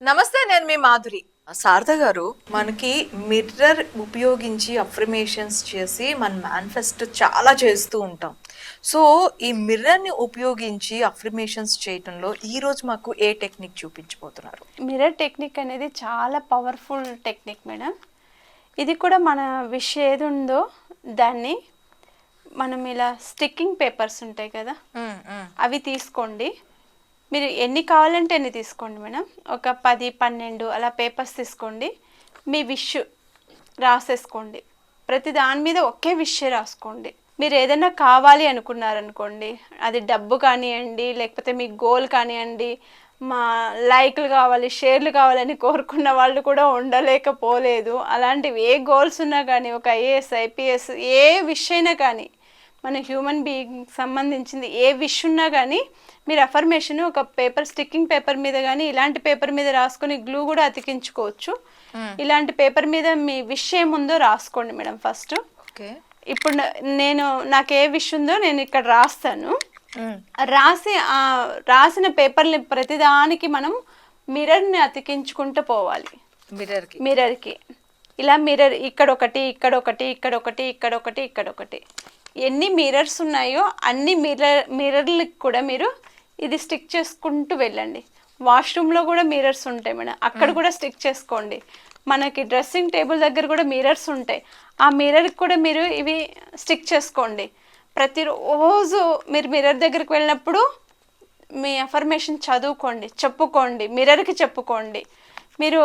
నమస్తే, నేను మీ మాధురి. శారద గారు, మనకి మిర్రర్ ఉపయోగించి అఫర్మేషన్స్ చేసి మన మేనిఫెస్టో చాలా చేస్తూ ఉంటాం. సో ఈ మిర్రర్ని ఉపయోగించి అఫర్మేషన్స్ చేయటంలో ఈరోజు మాకు ఏ టెక్నిక్ చూపించబోతున్నారు? మిర్రర్ టెక్నిక్ అనేది చాలా పవర్ఫుల్ టెక్నిక్ మేడం. ఇది కూడా మన విష్ ఏది ఉందో దాన్ని మనం ఇలా స్టిక్కింగ్ పేపర్స్ ఉంటాయి కదా, అవి తీసుకోండి. మీరు ఎన్ని కావాలంటే ఎన్ని తీసుకోండి మేడం. ఒక 10-12 అలా పేపర్స్ తీసుకోండి. మీ విష్ రాసేసుకోండి. ప్రతి దాని మీద ఒకే విష్ రాసుకోండి. మీరు ఏదైనా కావాలి అనుకున్నారనుకోండి, అది డబ్బు కానివ్వండి, లేకపోతే మీ గోల్ కానివ్వండి, మా లైక్లు కావాలి, షేర్లు కావాలని కోరుకున్న వాళ్ళు కూడా ఉండలేకపోలేదు. అలాంటివి ఏ గోల్స్ ఉన్నా కానీ, ఒక ఐఏఎస్, ఐపీఎస్, ఏ విష్ అయినా కానీ, మన హ్యూమన్ బీయింగ్ సంబంధించింది ఏ విష్ ఉన్నా కానీ మీరు అఫర్మేషన్ ఒక పేపర్, స్టిక్కింగ్ పేపర్ మీద కానీ ఇలాంటి పేపర్ మీద రాసుకొని గ్లూ కూడా అతికించుకోవచ్చు. ఇలాంటి పేపర్ మీద మీ విష్ ఏముందో రాసుకోండి మేడం ఫస్ట్. ఇప్పుడు నాకు ఏ విష్ ఉందో నేను ఇక్కడ రాస్తాను. రాసిన పేపర్ని ప్రతిదానికి మనం మిర్రర్ని అతికించుకుంటూ పోవాలి. మిర్రర్కి ఇలా మిర్రర్ ఇక్కడొకటి, ఇక్కడొకటి, ఇక్కడొకటి, ఇక్కడొకటి, ఇక్కడొకటి, ఎన్ని మిర్రర్స్ ఉన్నాయో అన్ని మిర్రర్లకు కూడా మీరు ఇది స్టిక్ చేసుకుంటూ వెళ్ళండి. వాష్రూమ్లో కూడా మిర్రర్స్ ఉంటాయి మేడం, అక్కడ కూడా స్టిక్ చేసుకోండి. మనకి డ్రెస్సింగ్ టేబుల్ దగ్గర కూడా మిర్రర్స్ ఉంటాయి, ఆ మిర్రర్కి కూడా మీరు ఇవి స్టిక్ చేసుకోండి. ప్రతిరోజు మీరు మిర్రర్ దగ్గరికి వెళ్ళినప్పుడు మీ అఫర్మేషన్ చదువుకోండి, చెప్పుకోండి, మిర్రర్కి చెప్పుకోండి. మీరు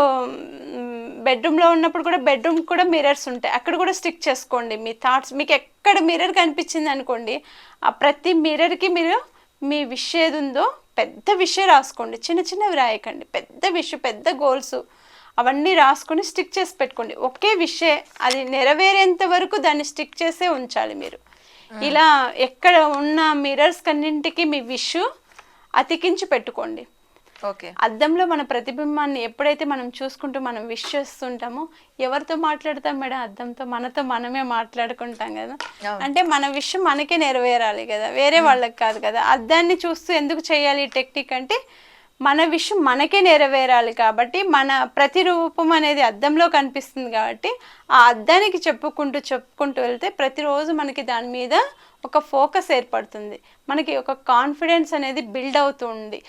బెడ్రూమ్లో ఉన్నప్పుడు కూడా బెడ్రూమ్ కూడా మిర్రర్స్ ఉంటాయి, అక్కడ కూడా స్టిక్ చేసుకోండి. మీ థాట్స్ మీకు ఎక్కడ మిర్రర్ కనిపించింది అనుకోండి, ఆ ప్రతి మిర్రర్కి మీరు మీ విష్ ఏది ఉందో పెద్ద విషయం రాసుకోండి. చిన్న చిన్నవి రాయకండి, పెద్ద విషయం, పెద్ద గోల్స్ అవన్నీ రాసుకొని స్టిక్ చేసి పెట్టుకోండి. ఒకే విషయం అది నెరవేరేంత వరకు దాన్ని స్టిక్ చేసే ఉంచాలి మీరు. ఇలా ఎక్కడ ఉన్న మిర్రర్స్ కన్నింటికి మీ విష్ అతికించి పెట్టుకోండి. అద్దంలో మన ప్రతిబింబాన్ని ఎప్పుడైతే మనం చూసుకుంటూ మనం విష్ చేస్తుంటామో, ఎవరితో మాట్లాడతాం మేడం? అద్దంతో. మనతో మనమే మాట్లాడుకుంటాం కదా. అంటే మన విష్ మనకే నెరవేరాలి కదా, వేరే వాళ్ళకి కాదు కదా. అద్దాన్ని చూస్తూ ఎందుకు చేయాలి ఈ టెక్నిక్ అంటే, మన విష్ మనకే నెరవేరాలి కాబట్టి, మన ప్రతిరూపం అనేది అద్దంలో కనిపిస్తుంది కాబట్టి, ఆ అద్దానికి చెప్పుకుంటూ వెళ్తే ప్రతిరోజు మనకి దాని మీద ఒక ఫోకస్ ఏర్పడుతుంది, మనకి ఒక కాన్ఫిడెన్స్ అనేది బిల్డ్ అవుతుంది.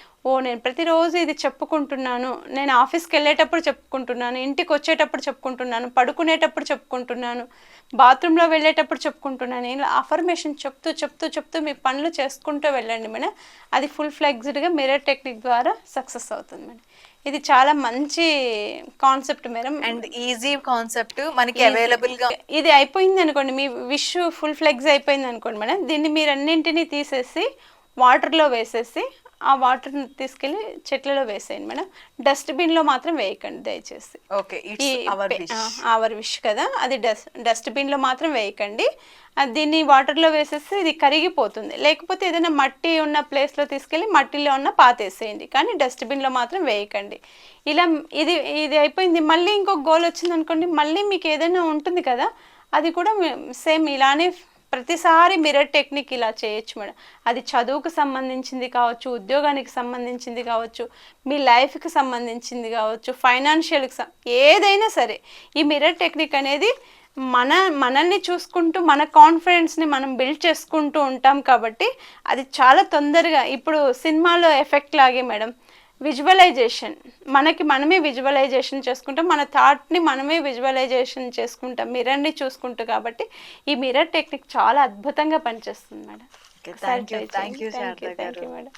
నేను ప్రతిరోజు ఇది చెప్పుకుంటున్నాను, నేను ఆఫీస్కి వెళ్ళేటప్పుడు చెప్పుకుంటున్నాను, ఇంటికి వచ్చేటప్పుడు చెప్పుకుంటున్నాను, పడుకునేటప్పుడు చెప్పుకుంటున్నాను, బాత్రూంలో వెళ్ళేటప్పుడు చెప్పుకుంటున్నాను. ఇలా అఫర్మేషన్ చెప్తూ మీ పనులు చేసుకుంటూ వెళ్ళండి మేడం. అది ఫుల్ ఫ్లెక్స్డ్గా మిర్రర్ టెక్నిక్ ద్వారా సక్సెస్ అవుతుంది మేడం. ఇది చాలా మంచి concept madam, and easy concept, మనకి అవైలబుల్ గా. ఇది అయిపోయింది అనుకోండి, మీ విష్ ఫుల్ ఫ్లెక్స్ అయిపోయింది అనుకోండి మేడం, దీన్ని మీరు అన్నింటినీ తీసేసి వాటర్లో వేసేసి ఆ వాటర్ని తీసుకెళ్ళి చెట్లలో వేసేయండి మేడం. డస్ట్బిన్లో మాత్రం వేయకండి దయచేసి. అవర్ విష్ కదా, అది డస్ట్బిన్లో మాత్రం వేయకండి. దీన్ని వాటర్లో వేసేసి ఇది కరిగిపోతుంది. లేకపోతే ఏదైనా మట్టి ఉన్న ప్లేస్లో తీసుకెళ్ళి మట్టిలో ఉన్న పాతేసేయండి, కానీ డస్ట్బిన్లో మాత్రం వేయకండి. ఇలా ఇది అయిపోయింది. మళ్ళీ ఇంకొక గోల్ వచ్చింది అనుకోండి, మళ్ళీ మీకు ఏదైనా ఉంటుంది కదా, అది కూడా సేమ్ ఇలానే ప్రతిసారి మిర్రర్ టెక్నిక్ ఇలా చేయొచ్చు మేడం. అది చదువుకు సంబంధించింది కావచ్చు, ఉద్యోగానికి సంబంధించింది కావచ్చు, మీ లైఫ్కి సంబంధించింది కావచ్చు, ఫైనాన్షియల్కి ఏదైనా సరే ఈ మిర్రర్ టెక్నిక్ అనేది మనల్ని చూసుకుంటూ మన కాన్ఫిడెన్స్ని మనం బిల్డ్ చేసుకుంటూ ఉంటాం కాబట్టి అది చాలా తొందరగా. ఇప్పుడు సినిమాలో ఎఫెక్ట్ లాగే మేడం, విజువలైజేషన్, మనమే విజువలైజేషన్ చేసుకుంటాం, మన థాట్ని మనమే విజువలైజేషన్ చేసుకుంటాం మిర్రర్ని చూసుకుంటూ. కాబట్టి ఈ మిర్రర్ టెక్నిక్ చాలా అద్భుతంగా పనిచేస్తుంది మేడం. Thank you madam.